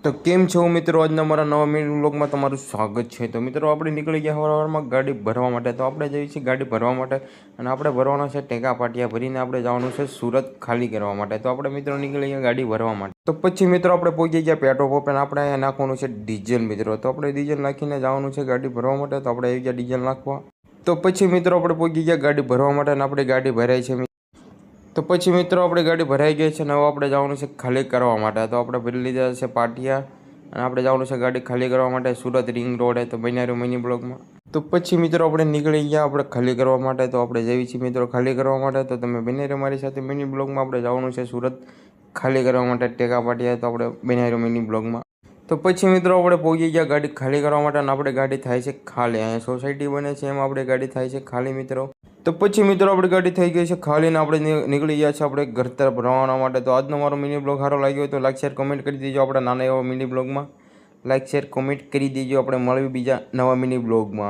તો કેમ છો મિત્રો, આજના મારા નવા મિની વ્લોગમાં તમારું સ્વાગત છે। તો મિત્રો આપણે નીકળી ગયા સવારમાં ગાડી ભરવા માટે। તો આપણે જઈએ છીએ ગાડી ભરવા માટે અને આપણે ભરવાના છે ટેકા પાટિયા ભરીને આપણે જવાનું છે સુરત ખાલી કરવા માટે। તો આપણે મિત્રો નીકળી ગયા ગાડી ભરવા માટે। તો પછી મિત્રો આપણે પહોંચી ગયા પેટ્રોલ પંપ અને આપણે અહીંયા નાખવાનું છે ડીઝલ મિત્રો। તો આપણે ડીઝલ નાખીને જવાનું છે ગાડી ભરવા માટે। તો આપણે આવી ગયા ડીઝલ નાખવા। તો પછી મિત્રો આપણે પહોંચી ગયા ગાડી ભરવા માટે અને આપણી ગાડી ભરાઈ છે। તો પછી મિત્રો આપણી ગાડી ભરાઈ ગઈ છે અને હવે આપણે જવાનું છે ખાલી કરવા માટે। તો આપણે ભરી લીધા છે પાટિયા અને આપણે જવાનું છે ગાડી ખાલી કરવા માટે સુરત રિંગ રોડે। તો બન્યા રહ્યો મિની બ્લોગમાં। તો પછી મિત્રો આપણે નીકળી ગયા આપણે ખાલી કરવા માટે। તો આપણે જઈએ છીએ મિત્રો ખાલી કરવા માટે। તો તમે બન્યા રહ્યો મારી સાથે મિની બ્લોગમાં। આપણે જવાનું છે સુરત ખાલી કરવા માટે ટેકા પાટિયા। તો આપણે બન્યા રહ્યો મિની બ્લોગમાં। તો પછી મિત્રો આપણે પહોંચી ગયા ગાડી ખાલી કરવા માટે અને આપણે ગાડી થાય છે ખાલી। અહીંયા સોસાયટી બને છે એમાં આપણે ગાડી થાય છે ખાલી મિત્રો। તો પછી મિત્રો આપણી ગાડી થઈ ગઈ છે ખાલી ને આપણે નીકળી ગયા છે આપણે ઘર તરફ રવાના માટે। તો આજનો મારો મિની બ્લોગ સારો લાગ્યો હોય તો લાઈક શેર કોમેન્ટ કરી દેજો આપણા નાના એવા મિની બ્લોગમાં। લાઈક શેર કોમેન્ટ કરી દેજો। આપણે મળીએ બીજા નવા મિની બ્લોગમાં।